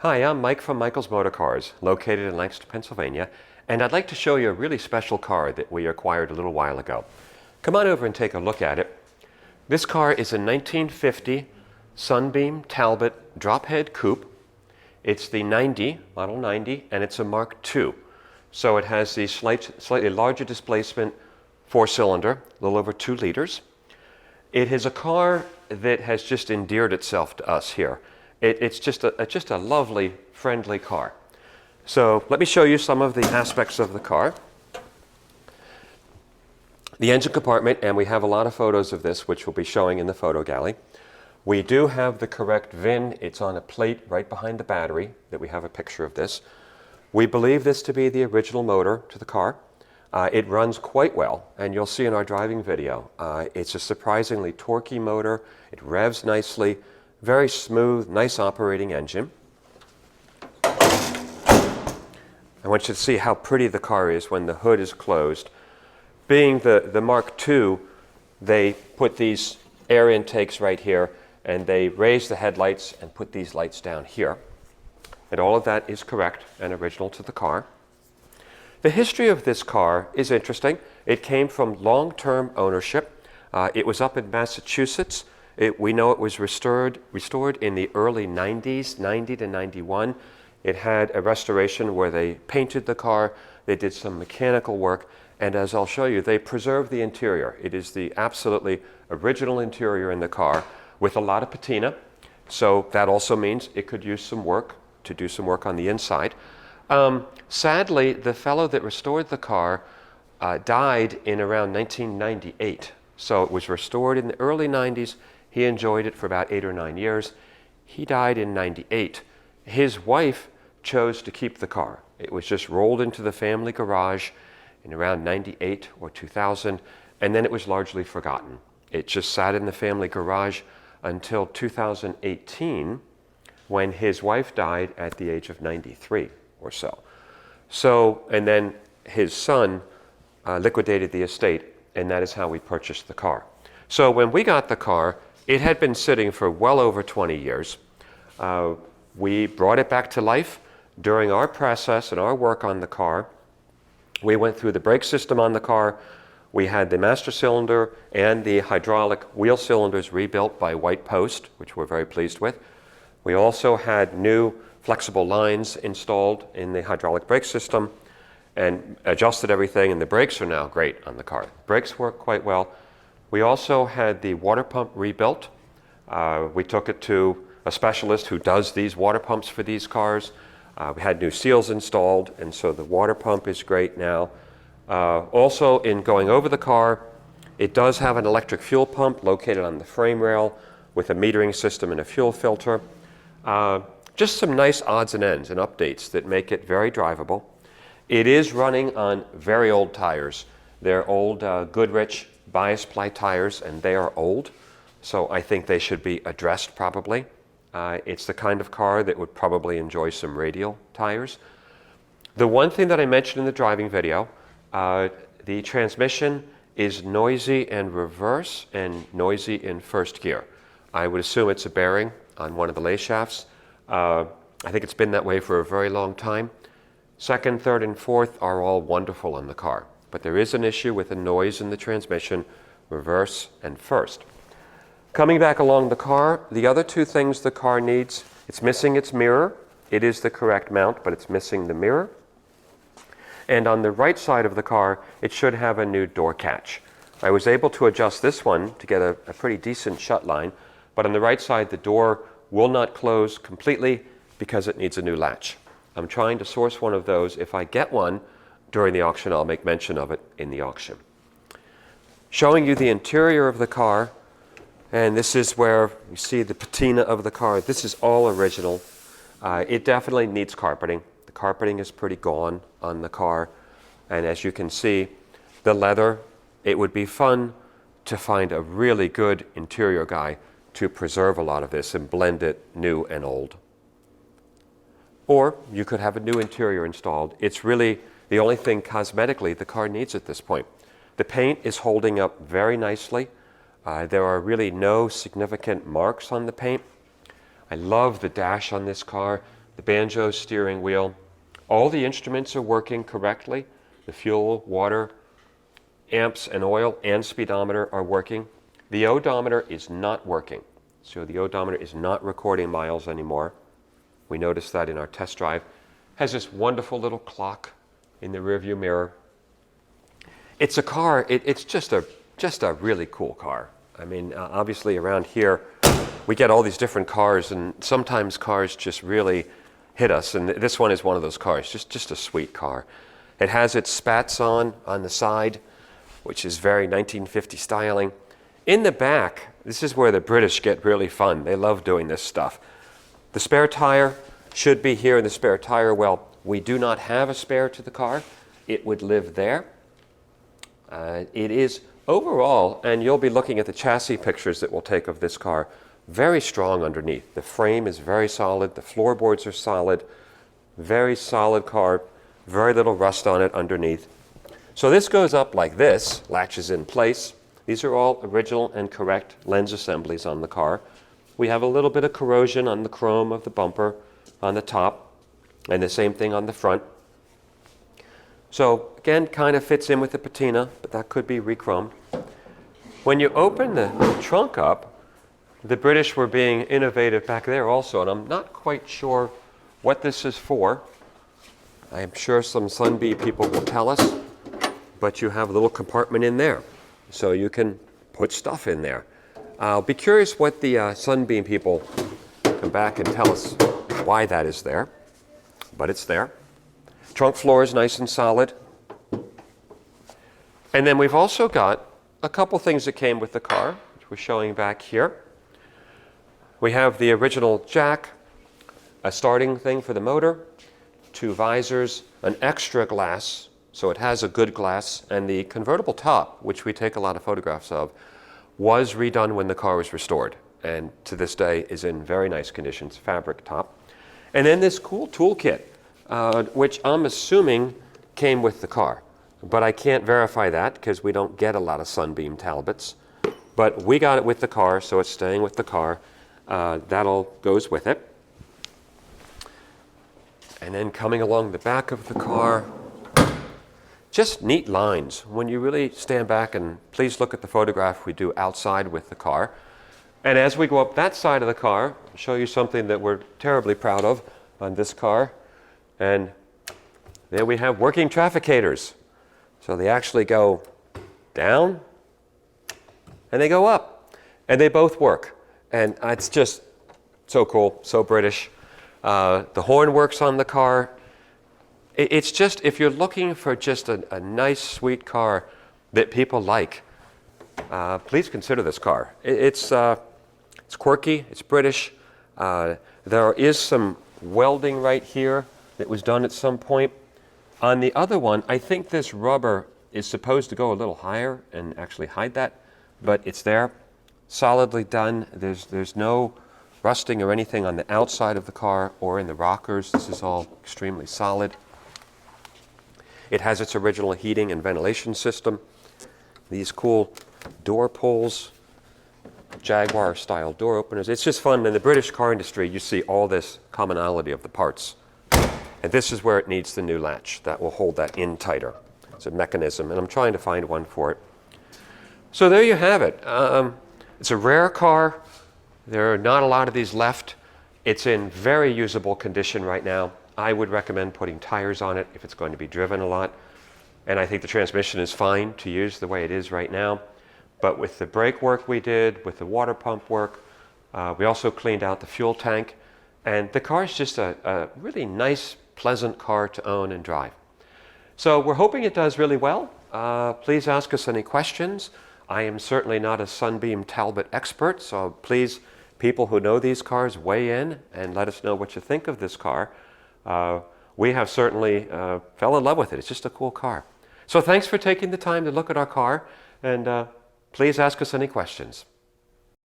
Hi, I'm Mike from Michael's Motor Cars, located in Lancaster, Pennsylvania, and I'd like to show you a really special car that we acquired a little while ago. Come on over and take a look at it. This car is a 1950 Sunbeam Talbot drop-head coupe. It's the model 90, and it's a Mark II. So it has the slightly larger displacement four-cylinder, a little over 2 liters. It is a car that has just endeared itself to us here. It's just a lovely, friendly car. So let me show you some of the aspects of the car. The engine compartment, and we have a lot of photos of this, which we'll be showing in the photo gallery. We do have the correct VIN. It's on a plate right behind the battery that we have a picture of this. We believe this to be the original motor to the car. It runs quite well, and you'll see in our driving video. It's a surprisingly torquey motor. It revs nicely, very smooth, nice operating engine. I want you to see how pretty the car is when the hood is closed. Being the Mark II, they put these air intakes right here, and they raise the headlights and put these lights down here. And all of that is correct and original to the car. The history of this car is interesting. It came from long-term ownership. It was up in Massachusetts. We know it was restored in the early 90s, 90 to 91. It had a restoration where they painted the car, they did some mechanical work, and as I'll show you, they preserved the interior. It is the absolutely original interior in the car with a lot of patina. So that also means it could use some work, to do some work on the inside. Sadly, the fellow that restored the car died in around 1998. So it was restored in the early 90s. He enjoyed it for about 8 or 9 years. He died in 98. His wife chose to keep the car. It was just rolled into the family garage in around 98 or 2000, and then it was largely forgotten. It just sat in the family garage until 2018, when his wife died at the age of 93 or so. And then his son liquidated the estate, and that is how we purchased the car. So when we got the car, it had been sitting for well over 20 years. We brought it back to life. During our process and our work on the car, we went through the brake system on the car. We had the master cylinder and the hydraulic wheel cylinders rebuilt by White Post, which we're very pleased with. We also had new flexible lines installed in the hydraulic brake system and adjusted everything, and the brakes are now great on the car. Brakes work quite well. We also had the water pump rebuilt. We took it to a specialist who does these water pumps for these cars. We had new seals installed, and so the water pump is great now. Also, in going over the car, it does have an electric fuel pump located on the frame rail with a metering system and a fuel filter. Just some nice odds and ends and updates that make it very drivable. It is running on very old tires. They're old Goodrich bias ply tires, and they are old, so I think they should be addressed probably. It's the kind of car that would probably enjoy some radial tires. The one thing that I mentioned in the driving video, the transmission is noisy in reverse and noisy in first gear. I would assume it's a bearing on one of the lay shafts. I think it's been that way for a very long time. Second, third, and fourth are all wonderful in the car, but there is an issue with the noise in the transmission, reverse and first. Coming back along the car, the other two things the car needs, it's missing its mirror. It is the correct mount, but it's missing the mirror. And on the right side of the car, it should have a new door catch. I was able to adjust this one to get a pretty decent shut line, but on the right side, the door will not close completely because it needs a new latch. I'm trying to source one of those. If I get one during the auction, I'll make mention of it in the auction. Showing you the interior of the car, and this is where you see the patina of the car. This is all original. It definitely needs carpeting. The carpeting is pretty gone on the car, and as you can see, the leather, it would be fun to find a really good interior guy to preserve a lot of this and blend it new and old. Or you could have a new interior installed. It's really the only thing cosmetically the car needs at this point. The paint is holding up very nicely. There are really no significant marks on the paint. I love the dash on this car. the banjo steering wheel. All the instruments are working correctly. The fuel, water, amps and oil and speedometer are working. The odometer is not working. So the odometer is not recording miles anymore. We noticed that in our test drive. Has this wonderful little clock in the rearview mirror. It's a car, it's just a really cool car. I mean, obviously around here, we get all these different cars, and sometimes cars just really hit us, and this one is one of those cars, just a sweet car. It has its spats on the side, which is very 1950 styling. In the back, this is where the British get really fun. They love doing this stuff. The spare tire should be here in the spare tire well. We do not have a spare to the car. It would live there. It is overall, and you'll be looking at the chassis pictures that we'll take of this car, very strong underneath. The frame is very solid. The floorboards are solid. Very solid car. Very little rust on it underneath. So this goes up like this, latches in place. These are all original and correct lens assemblies on the car. We have a little bit of corrosion on the chrome of the bumper on the top, and the same thing on the front. So again, kind of fits in with the patina, but that could be re-chromed. When you open the trunk up, the British were being innovative back there also, and I'm not quite sure what this is for. I am sure some Sunbeam people will tell us, but you have a little compartment in there, so you can put stuff in there. I'll be curious what the Sunbeam people come back and tell us why that is there, but it's there. Trunk floor is nice and solid. And then we've also got a couple things that came with the car, which we're showing back here. We have the original jack, a starting thing for the motor, 2 visors, an extra glass, so it has a good glass, and the convertible top, which we take a lot of photographs of, was redone when the car was restored, and to this day is in very nice conditions, fabric top. And then this cool toolkit, which I'm assuming came with the car, but I can't verify that because we don't get a lot of Sunbeam Talbots. But we got it with the car, so it's staying with the car. That all goes with it. And then coming along the back of the car, just neat lines. When you really stand back, and please look at the photograph we do outside with the car. And as we go up that side of the car, I'll show you something that we're terribly proud of on this car. And there we have working trafficators. So they actually go down and they go up. And they both work. And it's just so cool, so British. The horn works on the car. It's just, if you're looking for just a nice, sweet car that people like, please consider this car. It's quirky, it's British. There is some welding right here that was done at some point. On the other one, I think this rubber is supposed to go a little higher and actually hide that, but it's there, solidly done. There's no rusting or anything on the outside of the car or in the rockers. This is all extremely solid. It has its original heating and ventilation system. These cool door pulls, Jaguar style door openers. It's just fun. In the British car industry, you see all this commonality of the parts. And this is where it needs the new latch that will hold that in tighter. It's a mechanism, and I'm trying to find one for it. So there you have it. It's a rare car. There are not a lot of these left. It's in very usable condition right now. I would recommend putting tires on it if it's going to be driven a lot. And I think the transmission is fine to use the way it is right now. But with the brake work we did, with the water pump work, we also cleaned out the fuel tank. And the car is just a really nice, pleasant car to own and drive. So we're hoping it does really well. Please ask us any questions. I am certainly not a Sunbeam Talbot expert, so please, people who know these cars, weigh in and let us know what you think of this car. We have certainly fell in love with it. It's just a cool car. So thanks for taking the time to look at our car, and please ask us any questions.